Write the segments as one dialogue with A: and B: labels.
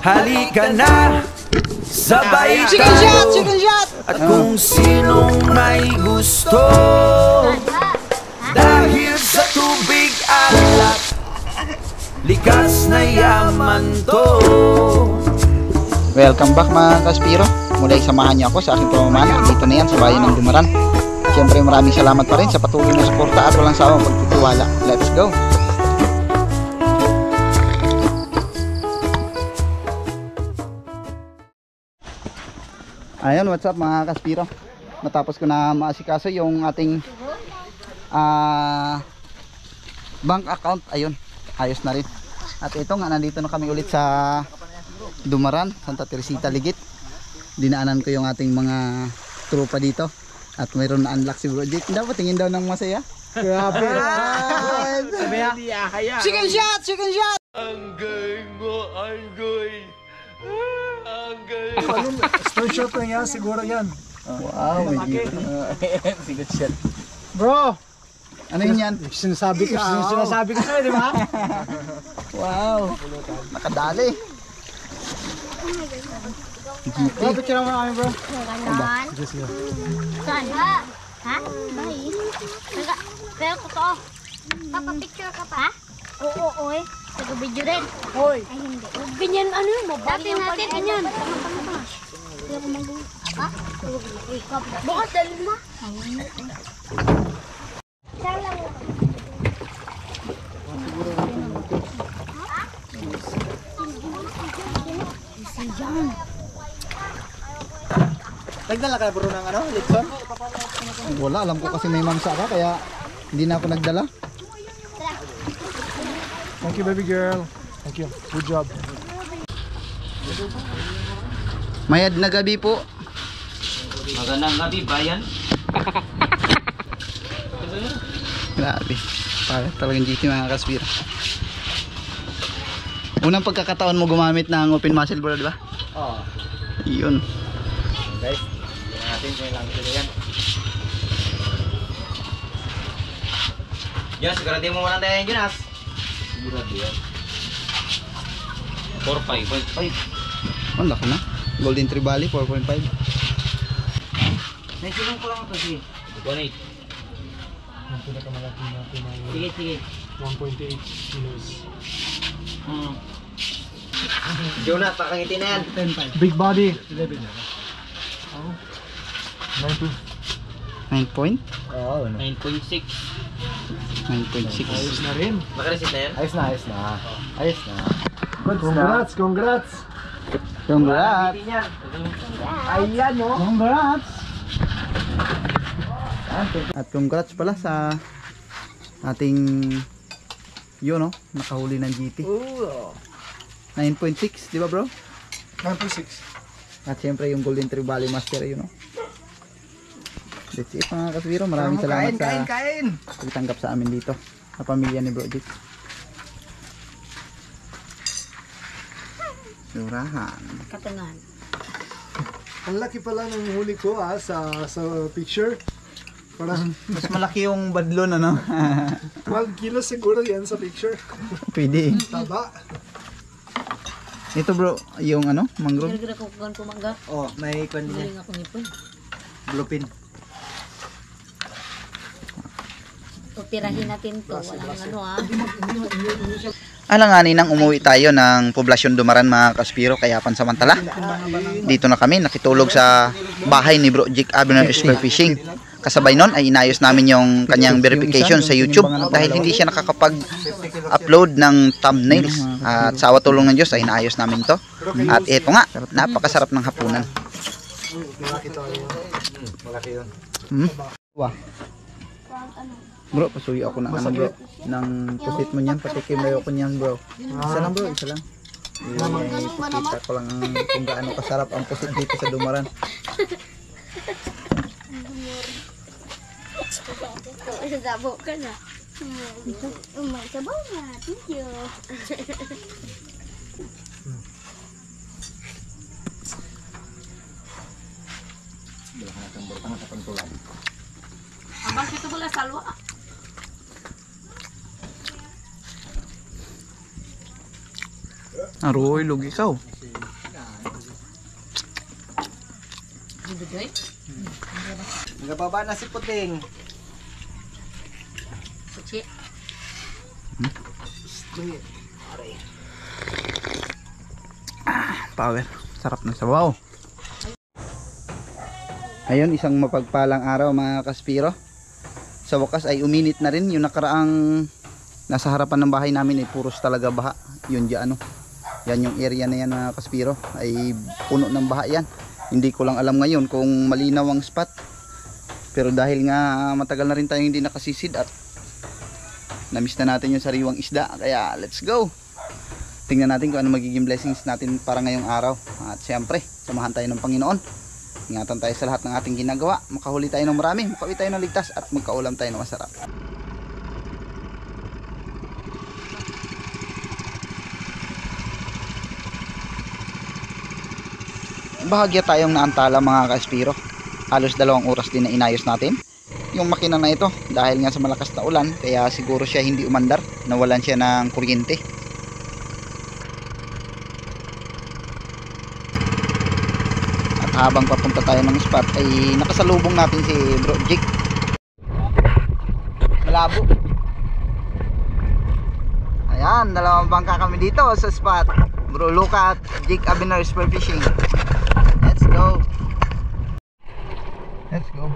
A: Halika na, sabay
B: Chicken
A: tayo.
B: shot! Chicken shot!
A: At kung sinong may gusto, dahil sa tubig alak, likas na yaman to.
B: Welcome back mga Kaspiro. Muli samahan niyo ako sa aking pamamana. Dito na yan sa bayan ng Dumaran. Siyempre maraming salamat pa rin sa patuloy na suporta at walang sawang pagtitiwala. Let's go! Ayun, what's up mga Kaspiro. Matapos ko na maasikaso yung ating bank account. Ayun, ayos na rin. At ito nga, nandito na kami ulit sa Dumaran, Santa Teresita, Ligit. Dinaanan ko yung ating mga tropa dito. At mayroon na unlock si Bro Jake. Dapat tingin daw ng masaya. Grabe. Chicken shot! Chicken shot!
A: Anggay mo, anggay. Anggay.
C: Stone shot lang yan, siguro yan.
B: Wow, may GT.
C: Sigurd shot. Bro!
B: Ano yun yan?
C: Sinasabi ko sa'yo, di ba?
B: Wow. Nakadali. GT.
C: Bro, picture naman kami, bro.
D: Ganon. Saan? Ha? Bahay. Pero ko to. Papapicture ka pa? Oo, oy. Taga-video rin.
C: Hoy!
D: Ay, hindi. Ganyan, ano yun? Dati natin, ganyan. Tama. Hindi ako mag- Apa? Bukas, dalhin mo. Saan lang mo?
C: Nagdala ka bro ng ano, Litson?
B: Wala, alam ko kasi may mamsa ka kaya hindi na ako nagdala.
C: Thank you, baby girl. Thank you. Good job.
B: Mayad na gabi po.
A: Magandang gabi, bayan.
B: Grabe. Para talagang GT mga Kaspiro. Unang pagkakataon mo gumamit ng open muscle bro, di ba?
C: Oo.
B: Iyon.
C: Guys, tingnan natin kung ilang kilo yan.
A: Jonas, siguraduhin mo muna tayo yan, Jonas. Sigurado yan. 4.5.
B: Ang laki na. Golden Trevally 4.5.
A: Naisilang ko lang ito, sige. 1.8.
C: Ang pinakamalaki natin ay
A: Sige.
C: 1.8 kilos.
A: Jonas, pakangiti na yan.
C: 10.5. Big body. 11. Oh.
B: 9 point?
C: Oo,
A: 9.6.
B: 9.6.
C: ayos na rin.
A: Nakareceipt na yan?
C: Ayos na. Ayos na. Congrats.
B: Congrats!
C: Ayan, no? Congrats.
B: At congrats pala sa ating yun, no? Nakahuli ng GT. 9.6, di ba bro?
C: 9.6.
B: At syempre yung Golden Trevally Master yun, no? That's it mga Kaspiro. Maraming salamat sa pagtanggap sa amin dito sa pamilya ni Bro Jake. Surahan.
D: Katangan.
C: Ang laki pala ng huli ko sa picture. Parang
B: Mas malaki yung badlon, ano?
C: 12 kilos siguro yan sa picture.
B: Pwede.
C: Taba.
B: Ito bro, yung ano, mangrove.
D: Gara-gara ko kukuhan kumangga.
C: Oh, may kwan
D: Galing ako nipon.
C: Bluepin.
D: Pupirahin natin to. Walang ano
B: Alanganin nang umuwi tayo ng poblasyon Dumaran mga Kaspiro, kaya pansamantala dito na kami nakitulog sa bahay ni Bro Jake Abner Spearfishing. Kasabay nun ay inayos namin yung kanyang verification sa YouTube dahil hindi siya nakakapag-upload ng thumbnails. At sa awa tulong ng Diyos ay inaayos namin to. At ito nga, napakasarap ng hapunan.
C: Malaki yun.
B: Wah. Bro, pasuyo ako ng ano bro, ng pusit mo niyan, patikim mo ko niyan bro. Isa lang bro, isa lang. Ipakita ko lang kung gaano kasarap ang pusit dito sa Dumaran.
D: Sabo ka na. Umay sabaw na. Thank you. Abang itu bola salwa.
B: Aroy, lugi ikaw.
A: Nagababa na si Puting.
B: Power. Sarap ng sabaw. Ayun, isang mapagpalang araw mga kaspiro. Sa wakas ay uminit na rin. Yung nakaraang nasa harapan ng bahay namin ay puros talaga baha. Yun dyan, ano. Yan yung area na yan mga kaspiro. Ay puno ng baha yan. Hindi ko lang alam ngayon kung malinaw ang spot. Pero dahil nga matagal na rin tayong hindi nakasisid at namiss na natin yung sariwang isda. Kaya let's go. Tingnan natin kung ano magiging blessings natin para ngayong araw. At siyempre, samahan tayo ng Panginoon. Ingatan tayo sa lahat ng ating ginagawa. Makahuli tayo ng marami, makauwi tayo ng ligtas at magkaulam tayo ng masarap. Bahagya tayong naantala mga ka-Espiro. Halos 2 oras din na inayos natin yung makina na ito dahil nga sa malakas na ulan, kaya siguro siya hindi umandar, nawalan siya ng kuryente. Habang papunta tayo ng spot ay nakasalubong natin si Bro Jake. Malabo. Ayan, 2 bangka kami dito sa spot. Bro Luca at Jake Abner Spear Fishing. Let's go. Let's go.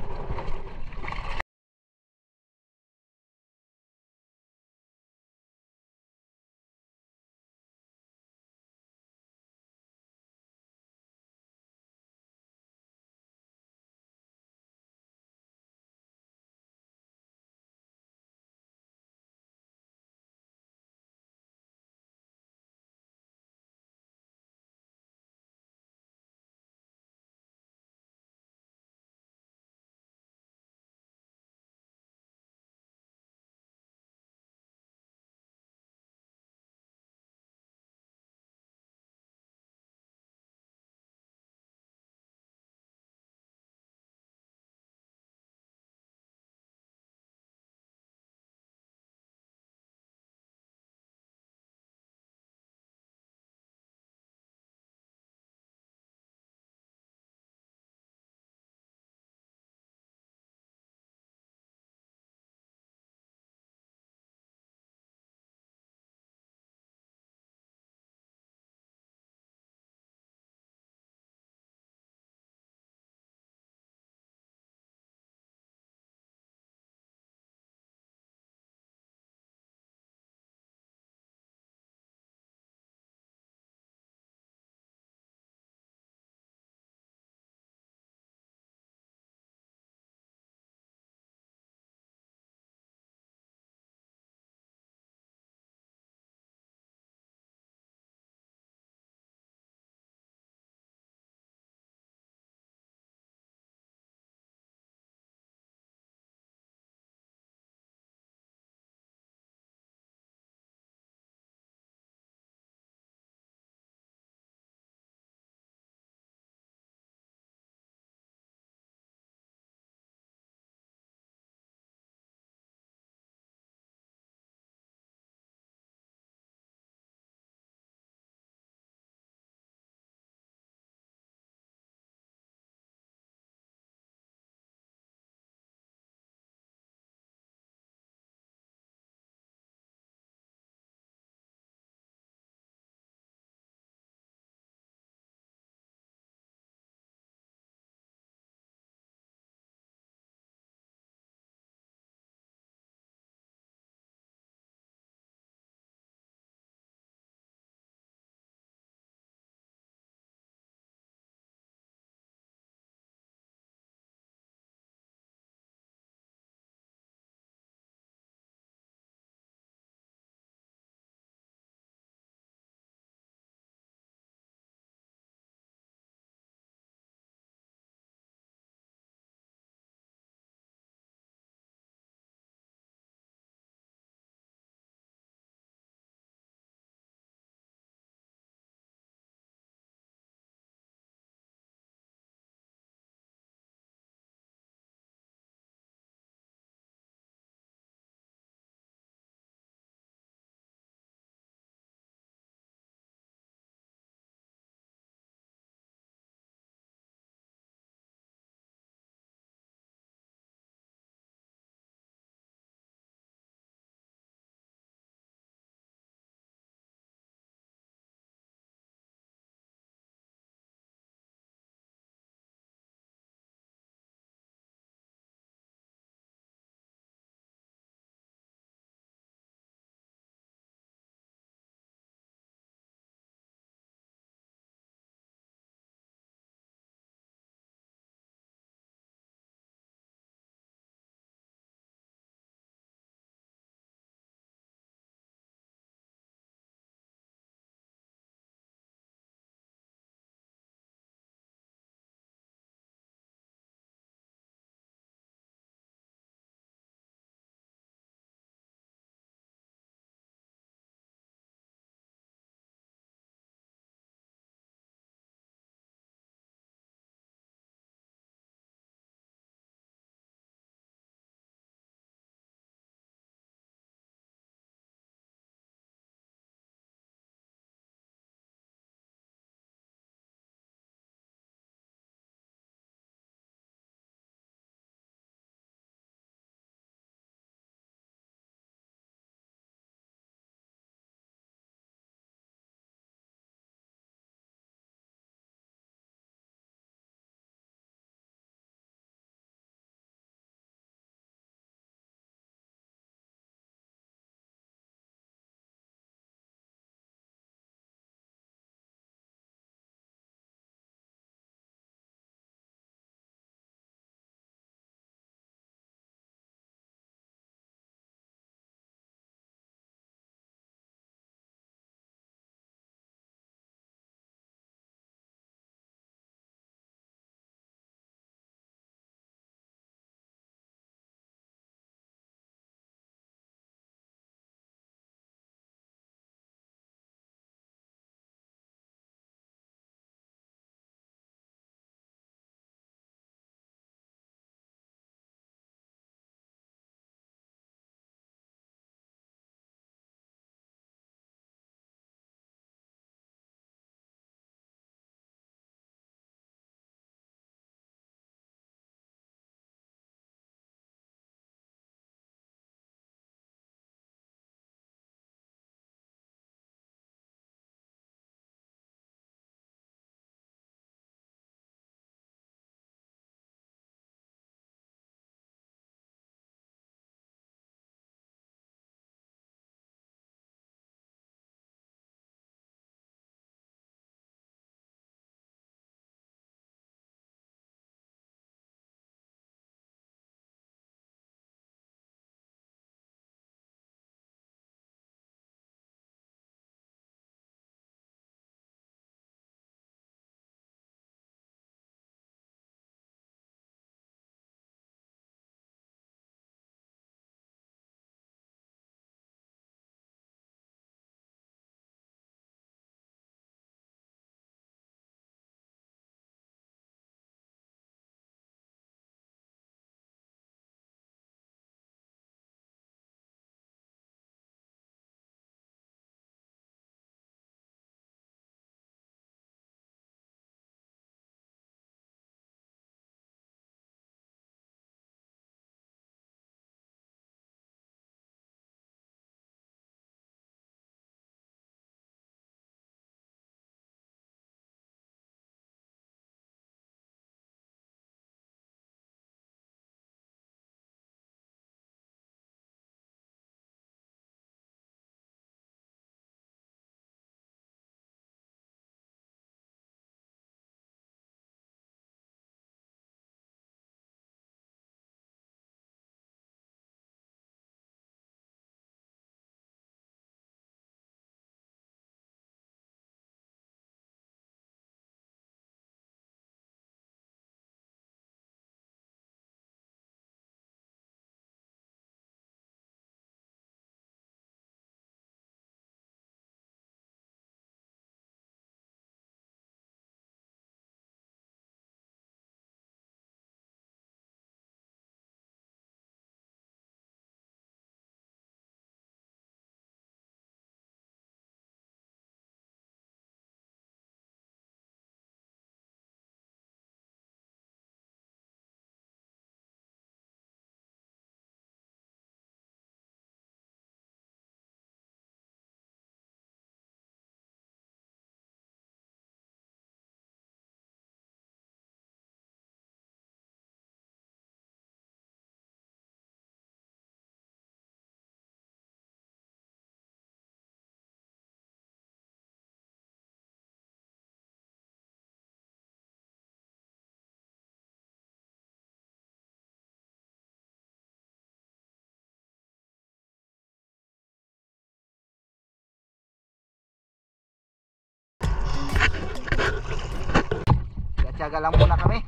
B: Magkarga lang muna kami.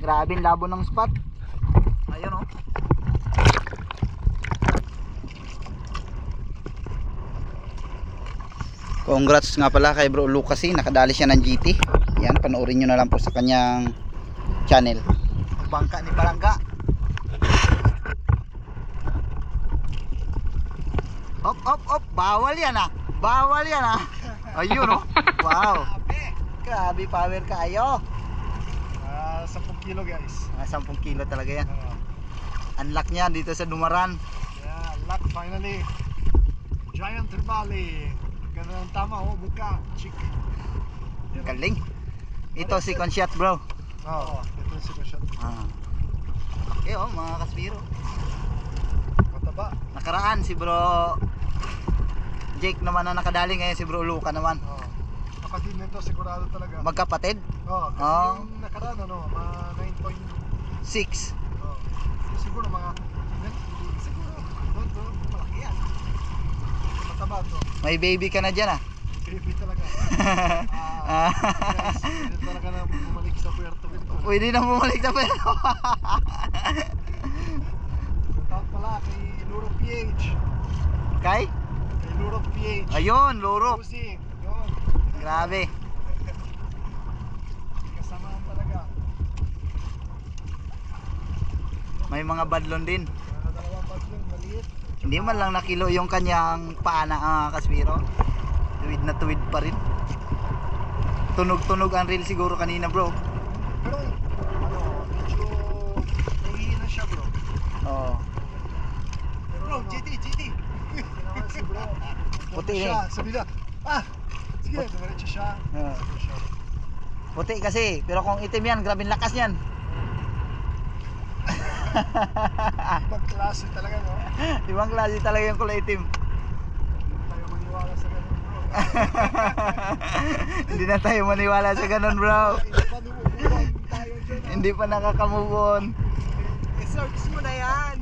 B: Grabe ang labo ng spot. Ayun oh. Congrats nga pala kay Bro Lucas, nakadali siya ng GT. Yan, panoorin nyo na lang po sa kanyang channel. Bangka ni Palangga. Op, op, op, bawal yan ah. Bawal yan ah. Ayun oh. Wow. Grabe power kayo.
C: 10 kilo guys.
B: 10 kilo talaga yan. Unlock niya dito sa Dumaran.
C: Yeah, luck finally. Giant Trevally. Ganda ng tama oh, buka. Chick.
B: Galing. Ito second shot bro.
C: Oo, ito yung second shot.
B: Okay oh mga kaspiro.
C: Mataba.
B: Nakaraan si Bro Jake naman na nakadali, ngayon si Bro Luca naman.
C: Oo. Kapatid nito sigurado talaga.
B: Magkapatid?
C: Oo, kasi
B: Oo.
C: yung nakaraan ano, mga 9.6.
B: 6.
C: Oo. Siguro mga siguro. Doon, malaki yan. Mataba to.
B: May baby ka na dyan ah.
C: Baby talaga. Guys, pwede talaga na bumalik sa Puerto Rico.
B: Pwede na bumalik sa pero.
C: Shoutout pala kay Luro PH.
B: Kay?
C: Kay Luro PH.
B: Ayun, Luro.
C: Uzi. Yun.
B: Grabe.
C: Kasamaan talaga.
B: May mga badlon din.
C: Mga dalawang baglong maliit.
B: Hindi man lang nakilo yung kanyang paana kaspiro. Tuwid na tuwid pa rin. Tunog-tunog ang reel siguro kanina bro.
C: Pero ano, medyo mahihina siya bro.
B: Oo.
C: Pero, bro, GT. Kinaman si bro.
B: Puti
C: siya, sabi na. Sige, dumiretso siya.
B: Oo.
C: Sabi siya.
B: Puti kasi, pero kung itim yan, grabe ang lakas niyan.
C: Ibang klase talaga, no?
B: Ibang klase talaga yung kulay itim.
C: Hindi tayo maniwala sa ganun, bro.
B: Hindi na tayo maniwala sa ganun bro.
C: Hindi pa numubuhan tayo dyan.
B: Hindi pa nakaka-move on.
C: I-search mo na yan.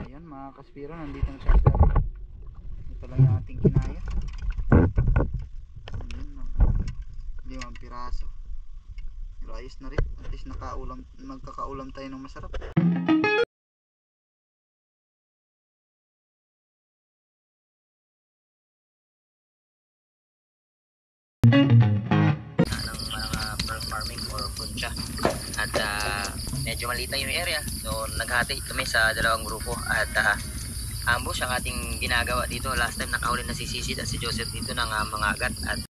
B: Ayan mga kaspiro, nandito na siya sa ito lang yung ating kinaya. Ayan, 5 piraso. Pero ayos na rin, at least nagkakaulam tayo ng masarap.
E: ng mga pearl farming or puncha. At medyo maliit lang yung area, so naghati kami sa dalawang grupo at ambush ang ating ginagawa dito. Last time nakahuli na si Sisi at si Joseph dito ng mga agat at